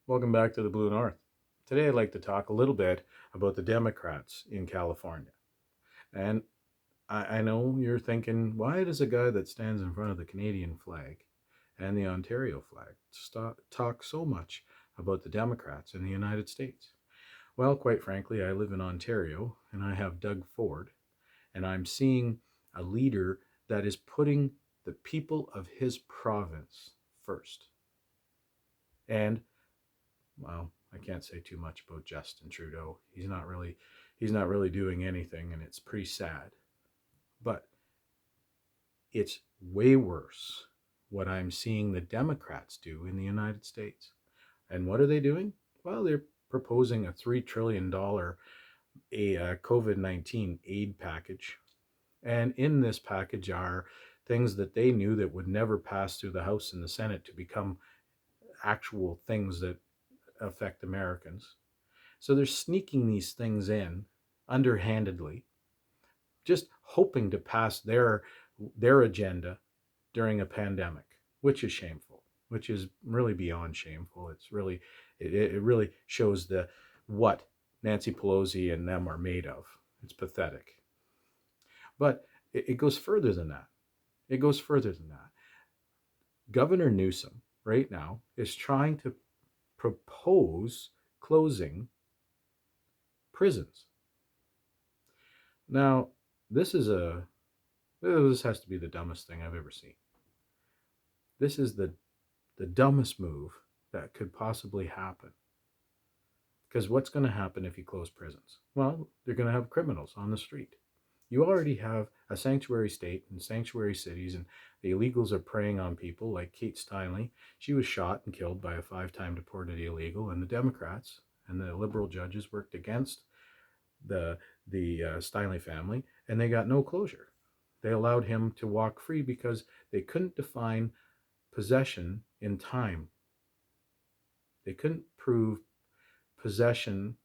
Welcome back to the Blue North. Today I'd like to talk a little bit about the Democrats in California. And I know you're thinking, why does a guy that stands in front of the Canadian flag and the Ontario flag talk so much about the Democrats in the United States? Well, quite frankly, I live in Ontario and I have Doug Ford, and I'm seeing a leader that is putting the people of his province first. And well, I can't say too much about Justin Trudeau. He's not really doing anything, and it's pretty sad. But it's way worse what I'm seeing the Democrats do in the United States. And what are they doing? Well, they're proposing a $3 trillion COVID-19 aid package. And in this package are things that they knew that would never pass through the House and the Senate to become actual things that affect Americans. So they're sneaking these things in underhandedly, just hoping to pass their agenda during a pandemic, which is shameful, which is really beyond shameful. It really shows the what Nancy Pelosi and them are made of. It's pathetic. But it goes further than that. It goes further than that. Governor Newsom right now is trying to propose closing prisons. Now, this is a this has to be the dumbest thing I've ever seen. This is the dumbest move that could possibly happen. Because what's going to happen if you close prisons? Well, they're going to have criminals on the street. You already have a sanctuary state and sanctuary cities, and the illegals are preying on people like Kate Steinle. She was shot and killed by a 5-time deported illegal, and the Democrats and the liberal judges worked against the Steinle family, and they got no closure. They allowed him to walk free because they couldn't define possession in time. They couldn't prove possession.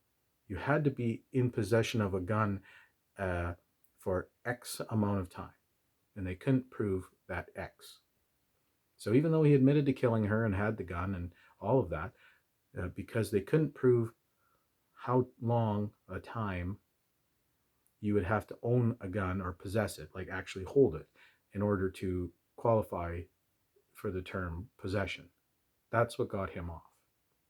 You had to be in possession of a gun for X amount of time, and they couldn't prove that X. So even though he admitted to killing her and had the gun and all of that, because they couldn't prove how long a time you would have to own a gun or possess it, like actually hold it, in order to qualify for the term possession. That's what got him off.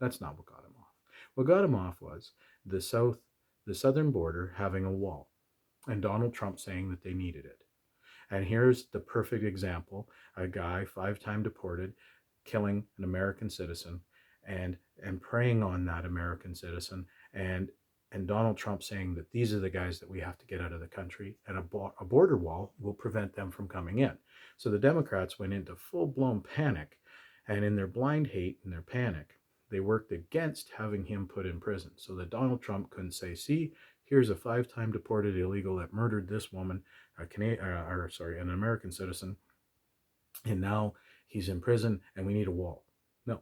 That's not what got him off. What got him off was the southern border having a wall, and Donald Trump saying that they needed it. And here's the perfect example: a guy 5-time deported, killing an American citizen, and preying on that American citizen, and Donald Trump saying that these are the guys that we have to get out of the country, and a border wall will prevent them from coming in. So the Democrats went into full-blown panic, and in their blind hate and their panic, they worked against having him put in prison so that Donald Trump couldn't say, see, here's a 5-time deported illegal that murdered this woman, an American citizen, and now he's in prison and we need a wall. No.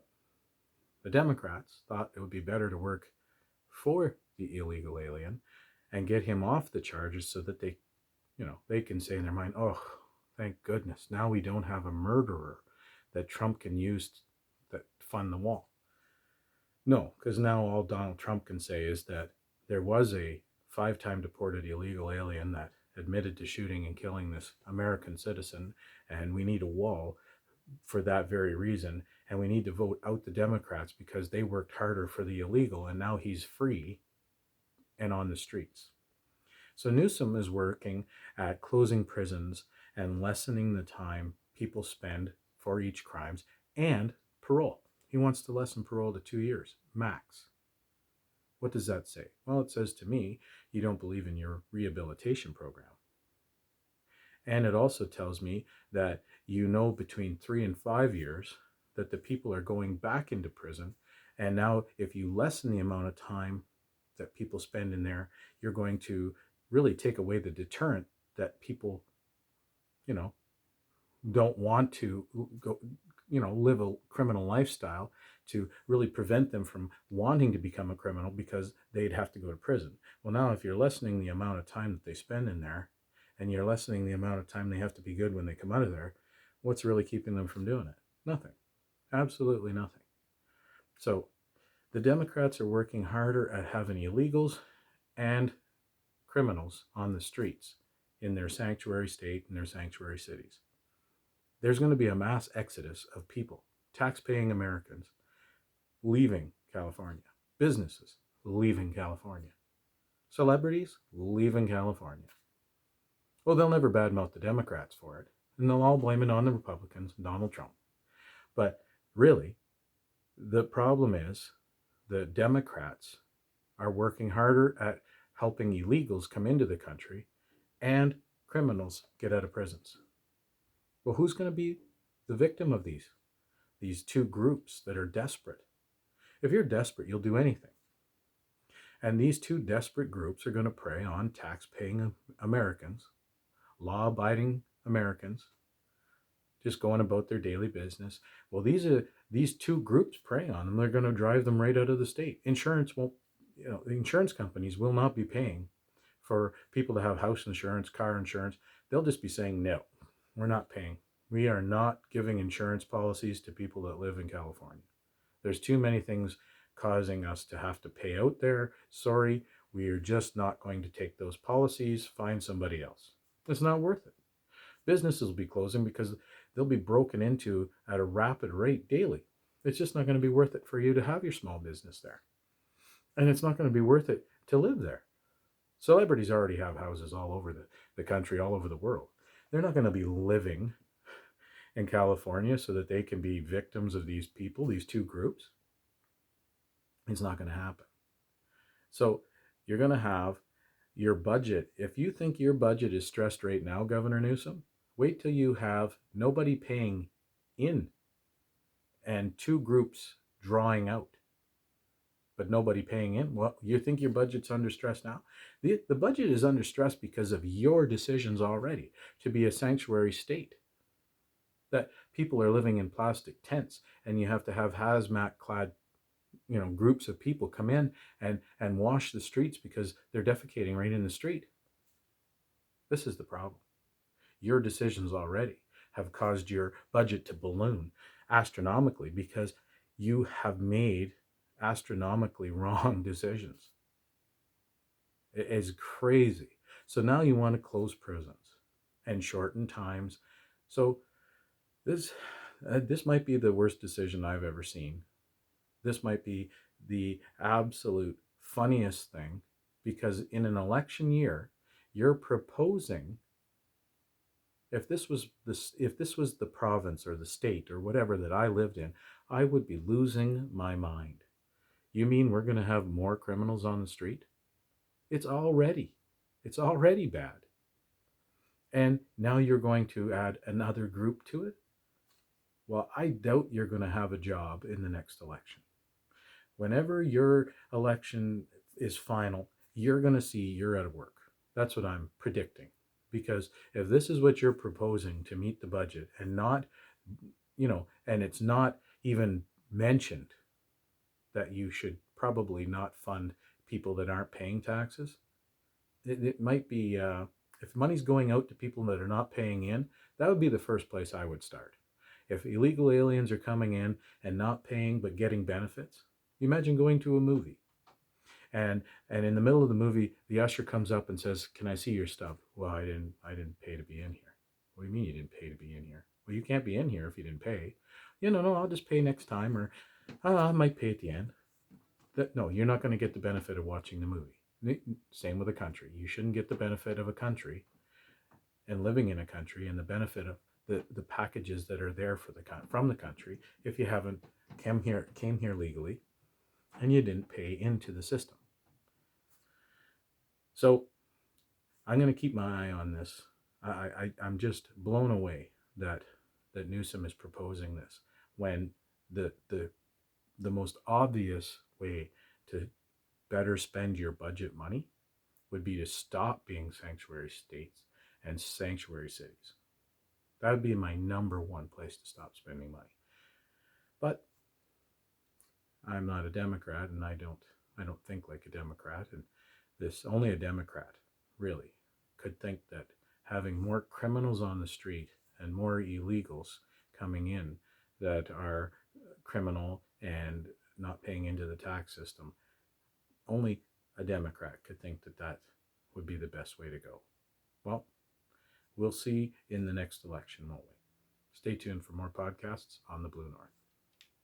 The Democrats thought it would be better to work for the illegal alien and get him off the charges so that they can say in their mind, oh, thank goodness, now we don't have a murderer that Trump can use to fund the wall. No, because now all Donald Trump can say is that there was a 5-time deported illegal alien that admitted to shooting and killing this American citizen, and we need a wall for that very reason, and we need to vote out the Democrats because they worked harder for the illegal, and now he's free and on the streets. So Newsom is working at closing prisons and lessening the time people spend for each crimes, and parole. He wants to lessen parole to 2 years, max. What does that say? Well, it says to me, you don't believe in your rehabilitation program. And it also tells me that between 3 and 5 years that the people are going back into prison. And now if you lessen the amount of time that people spend in there, you're going to really take away the deterrent that people, don't want to go, live a criminal lifestyle, to really prevent them from wanting to become a criminal because they'd have to go to prison. Well, now if you're lessening the amount of time that they spend in there, and you're lessening the amount of time they have to be good when they come out of there, what's really keeping them from doing it? Nothing. Absolutely nothing. So The Democrats are working harder at having illegals and criminals on the streets in their sanctuary state and their sanctuary cities. There's going to be a mass exodus of people, tax-paying Americans, leaving California, businesses leaving California, celebrities leaving California. Well, they'll never badmouth the Democrats for it, and they'll all blame it on the Republicans and Donald Trump. But really, the problem is the Democrats are working harder at helping illegals come into the country and criminals get out of prisons. Well, who's going to be the victim of these two groups that are desperate? If you're desperate, you'll do anything. And these two desperate groups are going to prey on tax-paying Americans, law-abiding Americans, just going about their daily business. Well, these two groups prey on them. They're going to drive them right out of the state. Insurance won't, the insurance companies will not be paying for people to have house insurance, car insurance. They'll just be saying, no, we're not paying. We are not giving insurance policies to people that live in California. There's too many things causing us to have to pay out there. Sorry, we are just not going to take those policies. Find somebody else. It's not worth it. Businesses will be closing because they'll be broken into at a rapid rate daily. It's just not going to be worth it for you to have your small business there. And it's not going to be worth it to live there. Celebrities already have houses all over the country, all over the world. They're not going to be living in California so that they can be victims of these people, these two groups. It's not going to happen. So you're going to have your budget. If you think your budget is stressed right now, Governor Newsom, wait till you have nobody paying in and two groups drawing out, but nobody paying in. Well, you think your budget's under stress now? The budget is under stress because of your decisions already to be a sanctuary state. That people are living in plastic tents and you have to have hazmat clad groups of people come in and wash the streets because they're defecating right in the street. This is the problem. Your decisions already have caused your budget to balloon astronomically because you have made astronomically wrong decisions. It is crazy. So now you want to close prisons and shorten times. So this might be the worst decision I've ever seen. This might be the absolute funniest thing because in an election year, you're proposing, if this was the province or the state or whatever that I lived in, I would be losing my mind. You mean we're going to have more criminals on the street? It's already bad. And now you're going to add another group to it? Well, I doubt you're going to have a job in the next election. Whenever your election is final, you're going to see you're out of work. That's what I'm predicting. Because if this is what you're proposing to meet the budget and not, and it's not even mentioned that you should probably not fund people that aren't paying taxes, it might be, if money's going out to people that are not paying in, that would be the first place I would start. If illegal aliens are coming in and not paying but getting benefits, imagine going to a movie and in the middle of the movie, the usher comes up and says, "Can I see your stub?" "Well, I didn't pay to be in here." "What do you mean you didn't pay to be in here?" "Well, you can't be in here if you didn't pay." No, I'll just pay next time, or I might pay at the end. No, you're not going to get the benefit of watching the movie. Same with a country. You shouldn't get the benefit of a country and living in a country and the benefit of the packages that are there from the country if you haven't came here legally and you didn't pay into the system. So I'm going to keep my eye on this. I'm just blown away that Newsom is proposing this when the most obvious way to better spend your budget money would be to stop being sanctuary states and sanctuary cities. That would be my number one place to stop spending money. But I'm not a Democrat, and I don't think like a Democrat, and only a Democrat really could think that having more criminals on the street and more illegals coming in that are criminal and not paying into the tax system. Only a Democrat could think that that would be the best way to go. Well, we'll see in the next election, won't we? Stay tuned for more podcasts on the Blue North.